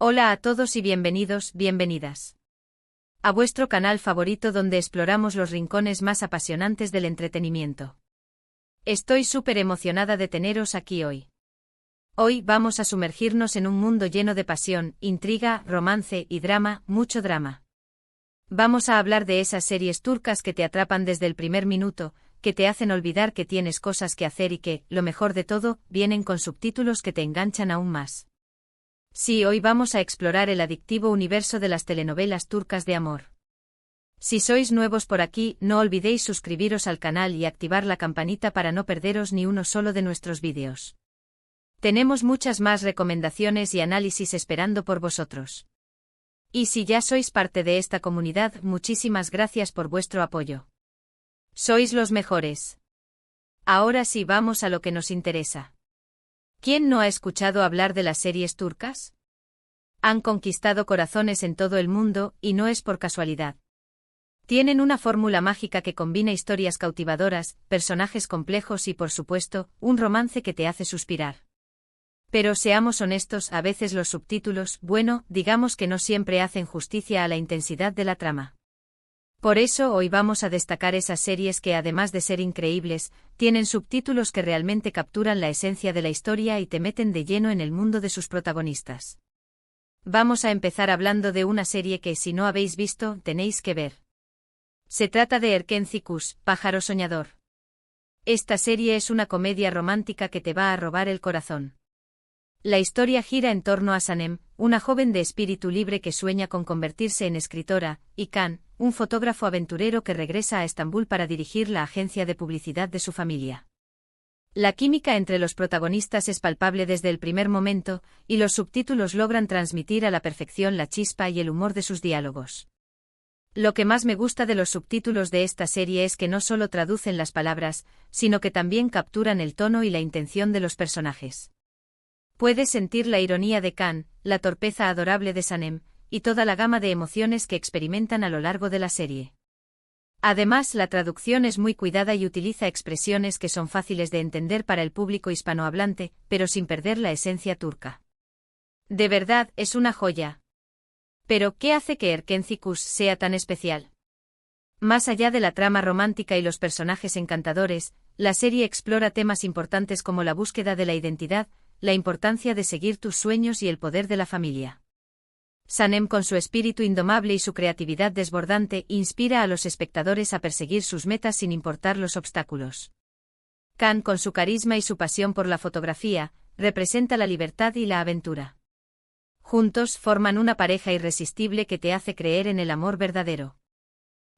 Hola a todos y bienvenidos, bienvenidas a vuestro canal favorito donde exploramos los rincones más apasionantes del entretenimiento. Estoy súper emocionada de teneros aquí hoy. Hoy vamos a sumergirnos en un mundo lleno de pasión, intriga, romance y drama, mucho drama. Vamos a hablar de esas series turcas que te atrapan desde el primer minuto, que te hacen olvidar que tienes cosas que hacer y que, lo mejor de todo, vienen con subtítulos que te enganchan aún más. Sí, hoy vamos a explorar el adictivo universo de las telenovelas turcas de amor. Si sois nuevos por aquí, no olvidéis suscribiros al canal y activar la campanita para no perderos ni uno solo de nuestros vídeos. Tenemos muchas más recomendaciones y análisis esperando por vosotros. Y si ya sois parte de esta comunidad, muchísimas gracias por vuestro apoyo. Sois los mejores. Ahora sí vamos a lo que nos interesa. ¿Quién no ha escuchado hablar de las series turcas? Han conquistado corazones en todo el mundo, y no es por casualidad. Tienen una fórmula mágica que combina historias cautivadoras, personajes complejos y, por supuesto, un romance que te hace suspirar. Pero seamos honestos, a veces los subtítulos, bueno, digamos que no siempre hacen justicia a la intensidad de la trama. Por eso hoy vamos a destacar esas series que, además de ser increíbles, tienen subtítulos que realmente capturan la esencia de la historia y te meten de lleno en el mundo de sus protagonistas. Vamos a empezar hablando de una serie que, si no habéis visto, tenéis que ver. Se trata de Erkenci Kuş, Pájaro Soñador. Esta serie es una comedia romántica que te va a robar el corazón. La historia gira en torno a Sanem, una joven de espíritu libre que sueña con convertirse en escritora, y Can, un fotógrafo aventurero que regresa a Estambul para dirigir la agencia de publicidad de su familia. La química entre los protagonistas es palpable desde el primer momento, y los subtítulos logran transmitir a la perfección la chispa y el humor de sus diálogos. Lo que más me gusta de los subtítulos de esta serie es que no solo traducen las palabras, sino que también capturan el tono y la intención de los personajes. Puedes sentir la ironía de Can, la torpeza adorable de Sanem, y toda la gama de emociones que experimentan a lo largo de la serie. Además, la traducción es muy cuidada y utiliza expresiones que son fáciles de entender para el público hispanohablante, pero sin perder la esencia turca. De verdad, es una joya. Pero, ¿qué hace que Erkenci Kuş sea tan especial? Más allá de la trama romántica y los personajes encantadores, la serie explora temas importantes como la búsqueda de la identidad, la importancia de seguir tus sueños y el poder de la familia. Sanem, con su espíritu indomable y su creatividad desbordante, inspira a los espectadores a perseguir sus metas sin importar los obstáculos. Can, con su carisma y su pasión por la fotografía, representa la libertad y la aventura. Juntos forman una pareja irresistible que te hace creer en el amor verdadero.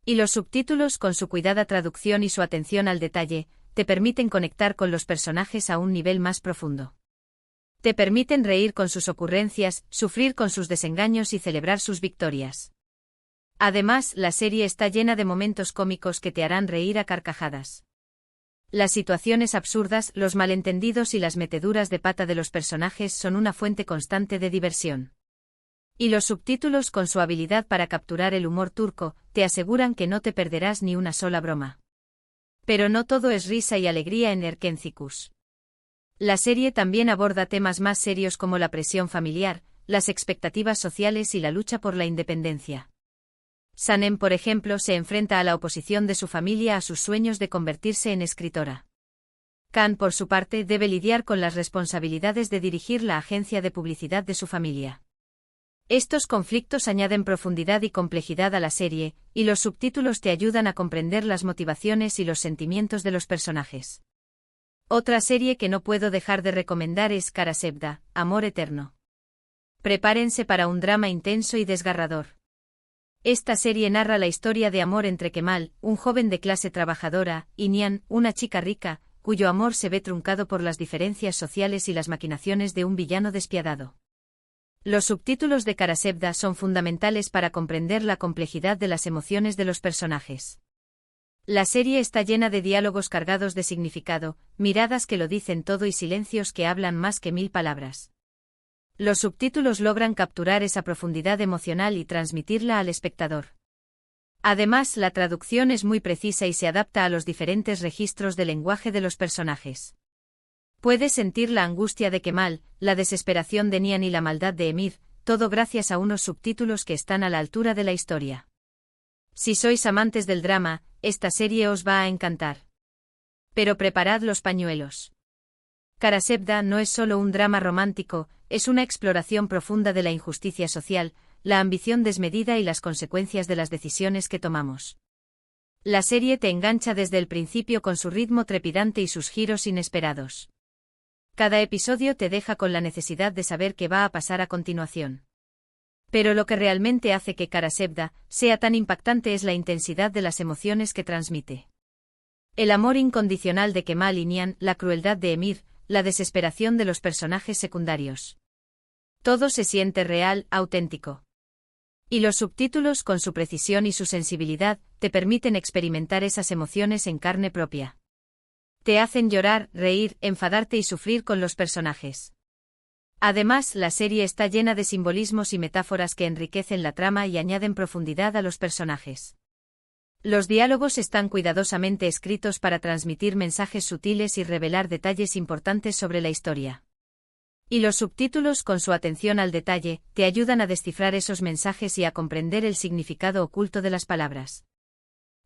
Y los subtítulos, con su cuidada traducción y su atención al detalle, te permiten conectar con los personajes a un nivel más profundo. Te permiten reír con sus ocurrencias, sufrir con sus desengaños y celebrar sus victorias. Además, la serie está llena de momentos cómicos que te harán reír a carcajadas. Las situaciones absurdas, los malentendidos y las meteduras de pata de los personajes son una fuente constante de diversión. Y los subtítulos, con su habilidad para capturar el humor turco, te aseguran que no te perderás ni una sola broma. Pero no todo es risa y alegría en Erkenci Kuş. La serie también aborda temas más serios como la presión familiar, las expectativas sociales y la lucha por la independencia. Sanem, por ejemplo, se enfrenta a la oposición de su familia a sus sueños de convertirse en escritora. Can, por su parte, debe lidiar con las responsabilidades de dirigir la agencia de publicidad de su familia. Estos conflictos añaden profundidad y complejidad a la serie, y los subtítulos te ayudan a comprender las motivaciones y los sentimientos de los personajes. Otra serie que no puedo dejar de recomendar es Kara Sevda, Amor Eterno. Prepárense para un drama intenso y desgarrador. Esta serie narra la historia de amor entre Kemal, un joven de clase trabajadora, y Nihan, una chica rica, cuyo amor se ve truncado por las diferencias sociales y las maquinaciones de un villano despiadado. Los subtítulos de Kara Sevda son fundamentales para comprender la complejidad de las emociones de los personajes. La serie está llena de diálogos cargados de significado, miradas que lo dicen todo y silencios que hablan más que 1000 palabras. Los subtítulos logran capturar esa profundidad emocional y transmitirla al espectador. Además, la traducción es muy precisa y se adapta a los diferentes registros de lenguaje de los personajes. Puedes sentir la angustia de Kemal, la desesperación de Nihan y la maldad de Emir, todo gracias a unos subtítulos que están a la altura de la historia. Si sois amantes del drama, esta serie os va a encantar. Pero preparad los pañuelos. Karasevda no es solo un drama romántico, es una exploración profunda de la injusticia social, la ambición desmedida y las consecuencias de las decisiones que tomamos. La serie te engancha desde el principio con su ritmo trepidante y sus giros inesperados. Cada episodio te deja con la necesidad de saber qué va a pasar a continuación. Pero lo que realmente hace que Karasevda sea tan impactante es la intensidad de las emociones que transmite. El amor incondicional de Kemal y Nihan, la crueldad de Emir, la desesperación de los personajes secundarios. Todo se siente real, auténtico. Y los subtítulos, con su precisión y su sensibilidad, te permiten experimentar esas emociones en carne propia. Te hacen llorar, reír, enfadarte y sufrir con los personajes. Además, la serie está llena de simbolismos y metáforas que enriquecen la trama y añaden profundidad a los personajes. Los diálogos están cuidadosamente escritos para transmitir mensajes sutiles y revelar detalles importantes sobre la historia. Y los subtítulos, con su atención al detalle, te ayudan a descifrar esos mensajes y a comprender el significado oculto de las palabras.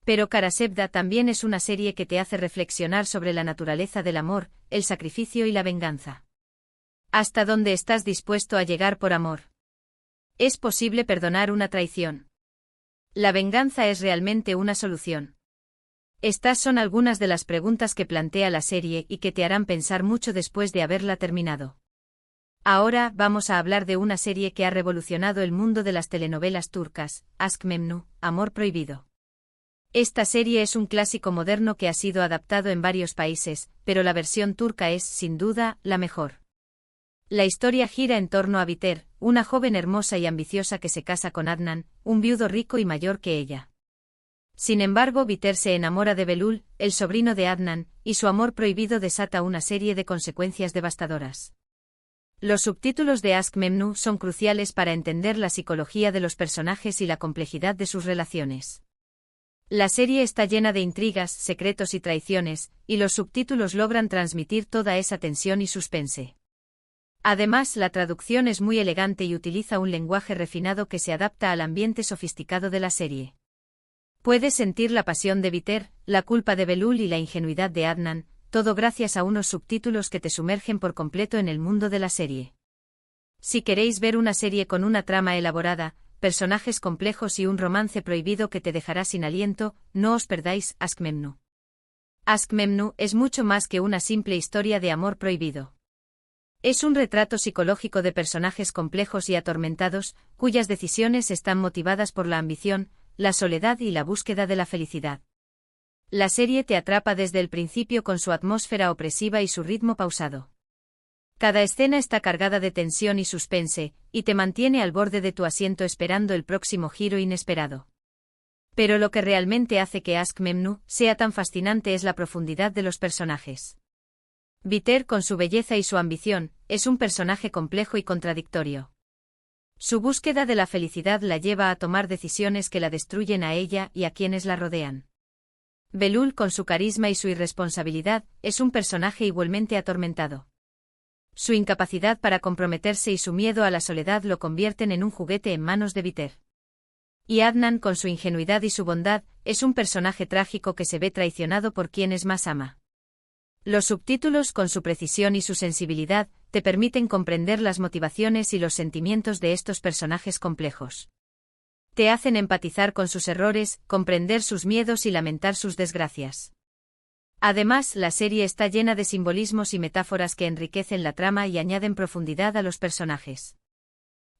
Pero Karasevda también es una serie que te hace reflexionar sobre la naturaleza del amor, el sacrificio y la venganza. ¿Hasta dónde estás dispuesto a llegar por amor? ¿Es posible perdonar una traición? ¿La venganza es realmente una solución? Estas son algunas de las preguntas que plantea la serie y que te harán pensar mucho después de haberla terminado. Ahora vamos a hablar de una serie que ha revolucionado el mundo de las telenovelas turcas, Aşk Memnu, Amor Prohibido. Esta serie es un clásico moderno que ha sido adaptado en varios países, pero la versión turca es, sin duda, la mejor. La historia gira en torno a Biter, una joven hermosa y ambiciosa que se casa con Adnan, un viudo rico y mayor que ella. Sin embargo, Biter se enamora de Belul, el sobrino de Adnan, y su amor prohibido desata una serie de consecuencias devastadoras. Los subtítulos de Aşk Memnu son cruciales para entender la psicología de los personajes y la complejidad de sus relaciones. La serie está llena de intrigas, secretos y traiciones, y los subtítulos logran transmitir toda esa tensión y suspense. Además, la traducción es muy elegante y utiliza un lenguaje refinado que se adapta al ambiente sofisticado de la serie. Puedes sentir la pasión de Biter, la culpa de Belul y la ingenuidad de Adnan, todo gracias a unos subtítulos que te sumergen por completo en el mundo de la serie. Si queréis ver una serie con una trama elaborada, personajes complejos y un romance prohibido que te dejará sin aliento, no os perdáis Aşk Memnu. Aşk Memnu es mucho más que una simple historia de amor prohibido. Es un retrato psicológico de personajes complejos y atormentados, cuyas decisiones están motivadas por la ambición, la soledad y la búsqueda de la felicidad. La serie te atrapa desde el principio con su atmósfera opresiva y su ritmo pausado. Cada escena está cargada de tensión y suspense, y te mantiene al borde de tu asiento esperando el próximo giro inesperado. Pero lo que realmente hace que Aşk Memnu sea tan fascinante es la profundidad de los personajes. Biter, con su belleza y su ambición, es un personaje complejo y contradictorio. Su búsqueda de la felicidad la lleva a tomar decisiones que la destruyen a ella y a quienes la rodean. Belul, con su carisma y su irresponsabilidad, es un personaje igualmente atormentado. Su incapacidad para comprometerse y su miedo a la soledad lo convierten en un juguete en manos de Biter. Y Adnan, con su ingenuidad y su bondad, es un personaje trágico que se ve traicionado por quienes más ama. Los subtítulos, con su precisión y su sensibilidad, te permiten comprender las motivaciones y los sentimientos de estos personajes complejos. Te hacen empatizar con sus errores, comprender sus miedos y lamentar sus desgracias. Además, la serie está llena de simbolismos y metáforas que enriquecen la trama y añaden profundidad a los personajes.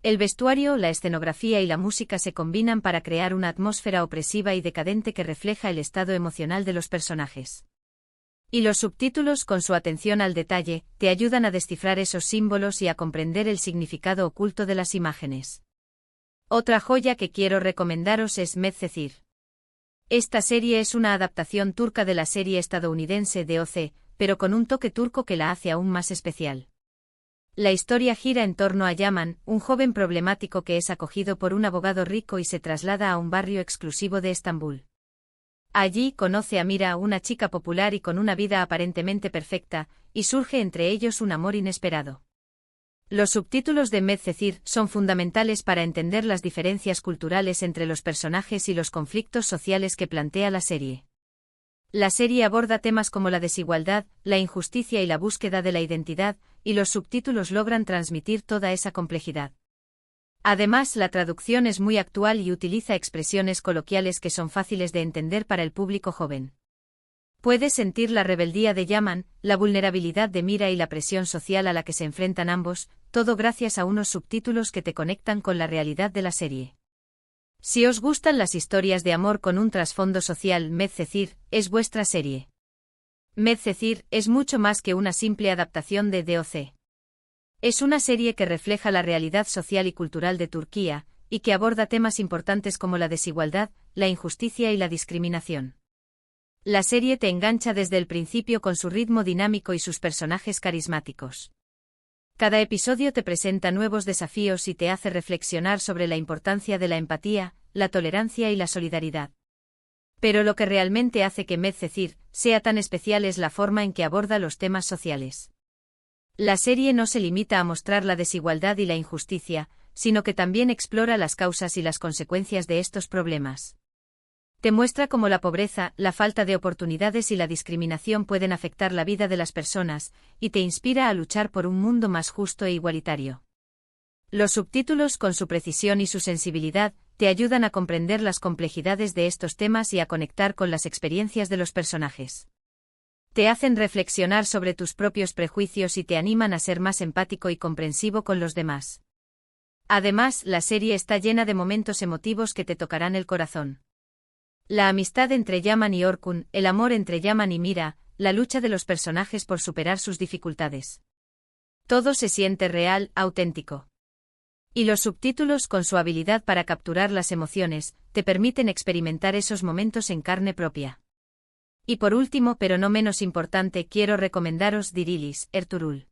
El vestuario, la escenografía y la música se combinan para crear una atmósfera opresiva y decadente que refleja el estado emocional de los personajes. Y los subtítulos, con su atención al detalle, te ayudan a descifrar esos símbolos y a comprender el significado oculto de las imágenes. Otra joya que quiero recomendaros es Medcezir. Esta serie es una adaptación turca de la serie estadounidense de O.C., pero con un toque turco que la hace aún más especial. La historia gira en torno a Yaman, un joven problemático que es acogido por un abogado rico y se traslada a un barrio exclusivo de Estambul. Allí conoce a Mira, una chica popular y con una vida aparentemente perfecta, y surge entre ellos un amor inesperado. Los subtítulos de Medcezir son fundamentales para entender las diferencias culturales entre los personajes y los conflictos sociales que plantea la serie. La serie aborda temas como la desigualdad, la injusticia y la búsqueda de la identidad, y los subtítulos logran transmitir toda esa complejidad. Además, la traducción es muy actual y utiliza expresiones coloquiales que son fáciles de entender para el público joven. Puedes sentir la rebeldía de Yaman, la vulnerabilidad de Mira y la presión social a la que se enfrentan ambos, todo gracias a unos subtítulos que te conectan con la realidad de la serie. Si os gustan las historias de amor con un trasfondo social, Medcezir es vuestra serie. Medcezir es mucho más que una simple adaptación de DOC. Es una serie que refleja la realidad social y cultural de Turquía, y que aborda temas importantes como la desigualdad, la injusticia y la discriminación. La serie te engancha desde el principio con su ritmo dinámico y sus personajes carismáticos. Cada episodio te presenta nuevos desafíos y te hace reflexionar sobre la importancia de la empatía, la tolerancia y la solidaridad. Pero lo que realmente hace que Medcezir sea tan especial es la forma en que aborda los temas sociales. La serie no se limita a mostrar la desigualdad y la injusticia, sino que también explora las causas y las consecuencias de estos problemas. Te muestra cómo la pobreza, la falta de oportunidades y la discriminación pueden afectar la vida de las personas, y te inspira a luchar por un mundo más justo e igualitario. Los subtítulos, con su precisión y su sensibilidad, te ayudan a comprender las complejidades de estos temas y a conectar con las experiencias de los personajes. Te hacen reflexionar sobre tus propios prejuicios y te animan a ser más empático y comprensivo con los demás. Además, la serie está llena de momentos emotivos que te tocarán el corazón. La amistad entre Yaman y Orkun, el amor entre Yaman y Mira, la lucha de los personajes por superar sus dificultades. Todo se siente real, auténtico. Y los subtítulos, con su habilidad para capturar las emociones, te permiten experimentar esos momentos en carne propia. Y por último, pero no menos importante, quiero recomendaros Dirilis, Ertuğrul.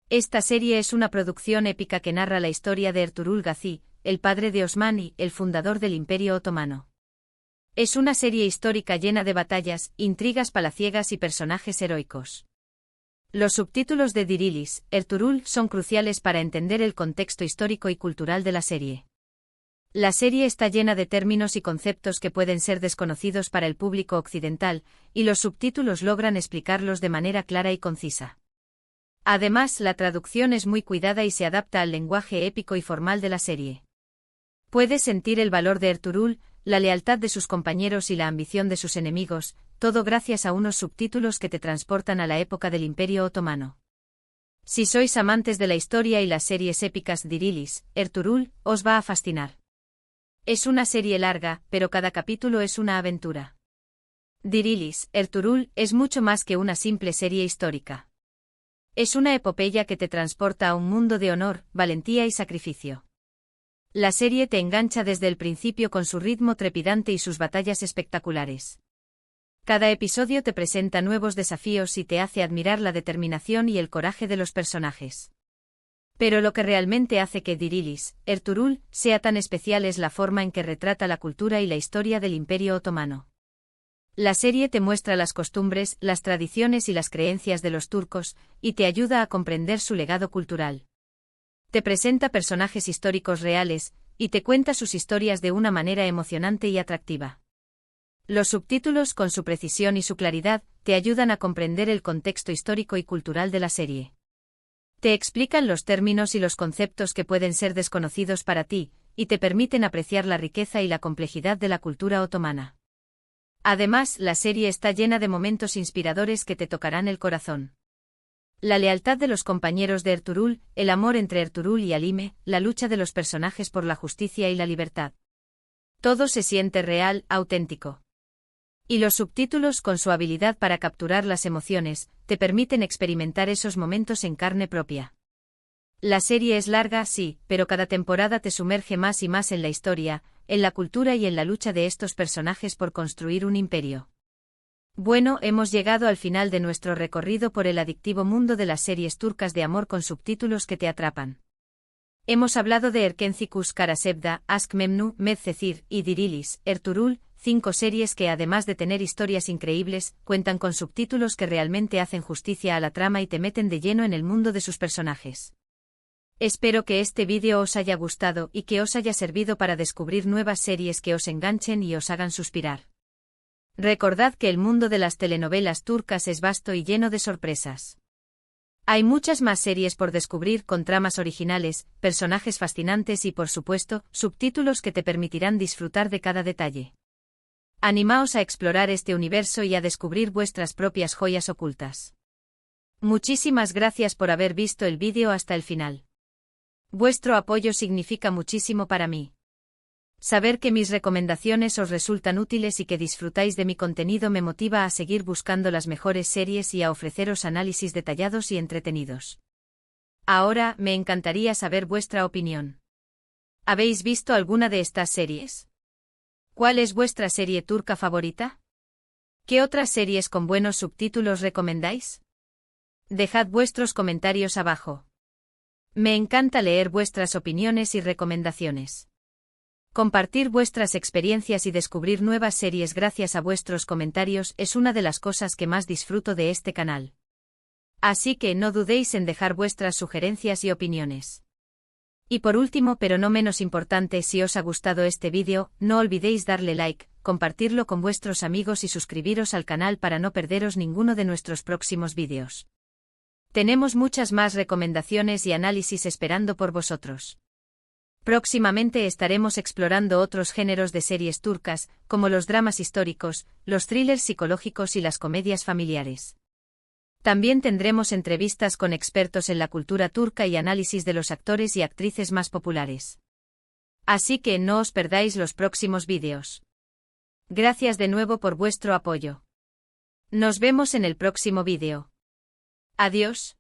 Esta serie es una producción épica que narra la historia de Ertuğrul Gazi, el padre de Osman y el fundador del Imperio Otomano. Es una serie histórica llena de batallas, intrigas palaciegas y personajes heroicos. Los subtítulos de Dirilis, Ertuğrul son cruciales para entender el contexto histórico y cultural de la serie. La serie está llena de términos y conceptos que pueden ser desconocidos para el público occidental, y los subtítulos logran explicarlos de manera clara y concisa. Además, la traducción es muy cuidada y se adapta al lenguaje épico y formal de la serie. Puedes sentir el valor de Ertuğrul, la lealtad de sus compañeros y la ambición de sus enemigos, todo gracias a unos subtítulos que te transportan a la época del Imperio Otomano. Si sois amantes de la historia y las series épicas, Dirilis, Ertuğrul, os va a fascinar. Es una serie larga, pero cada capítulo es una aventura. Dirilis, Ertuğrul, es mucho más que una simple serie histórica. Es una epopeya que te transporta a un mundo de honor, valentía y sacrificio. La serie te engancha desde el principio con su ritmo trepidante y sus batallas espectaculares. Cada episodio te presenta nuevos desafíos y te hace admirar la determinación y el coraje de los personajes. Pero lo que realmente hace que Dirilis, Ertuğrul, sea tan especial es la forma en que retrata la cultura y la historia del Imperio Otomano. La serie te muestra las costumbres, las tradiciones y las creencias de los turcos, y te ayuda a comprender su legado cultural. Te presenta personajes históricos reales, y te cuenta sus historias de una manera emocionante y atractiva. Los subtítulos, con su precisión y su claridad, te ayudan a comprender el contexto histórico y cultural de la serie. Te explican los términos y los conceptos que pueden ser desconocidos para ti, y te permiten apreciar la riqueza y la complejidad de la cultura otomana. Además, la serie está llena de momentos inspiradores que te tocarán el corazón. La lealtad de los compañeros de Ertuğrul, el amor entre Ertuğrul y Halime, la lucha de los personajes por la justicia y la libertad. Todo se siente real, auténtico. Y los subtítulos, con su habilidad para capturar las emociones, te permiten experimentar esos momentos en carne propia. La serie es larga, sí, pero cada temporada te sumerge más y más en la historia, en la cultura y en la lucha de estos personajes por construir un imperio. Bueno, hemos llegado al final de nuestro recorrido por el adictivo mundo de las series turcas de amor con subtítulos que te atrapan. Hemos hablado de Erkenci Karasevda, Aşk Memnu, Medcezir y Dirilis, Ertuğrul, 5 series que, además de tener historias increíbles, cuentan con subtítulos que realmente hacen justicia a la trama y te meten de lleno en el mundo de sus personajes. Espero que este vídeo os haya gustado y que os haya servido para descubrir nuevas series que os enganchen y os hagan suspirar. Recordad que el mundo de las telenovelas turcas es vasto y lleno de sorpresas. Hay muchas más series por descubrir con tramas originales, personajes fascinantes y, por supuesto, subtítulos que te permitirán disfrutar de cada detalle. Animaos a explorar este universo y a descubrir vuestras propias joyas ocultas. Muchísimas gracias por haber visto el vídeo hasta el final. Vuestro apoyo significa muchísimo para mí. Saber que mis recomendaciones os resultan útiles y que disfrutáis de mi contenido me motiva a seguir buscando las mejores series y a ofreceros análisis detallados y entretenidos. Ahora, me encantaría saber vuestra opinión. ¿Habéis visto alguna de estas series? ¿Cuál es vuestra serie turca favorita? ¿Qué otras series con buenos subtítulos recomendáis? Dejad vuestros comentarios abajo. Me encanta leer vuestras opiniones y recomendaciones. Compartir vuestras experiencias y descubrir nuevas series gracias a vuestros comentarios es una de las cosas que más disfruto de este canal. Así que no dudéis en dejar vuestras sugerencias y opiniones. Y por último, pero no menos importante, si os ha gustado este vídeo, no olvidéis darle like, compartirlo con vuestros amigos y suscribiros al canal para no perderos ninguno de nuestros próximos vídeos. Tenemos muchas más recomendaciones y análisis esperando por vosotros. Próximamente estaremos explorando otros géneros de series turcas, como los dramas históricos, los thrillers psicológicos y las comedias familiares. También tendremos entrevistas con expertos en la cultura turca y análisis de los actores y actrices más populares. Así que no os perdáis los próximos vídeos. Gracias de nuevo por vuestro apoyo. Nos vemos en el próximo vídeo. Adiós.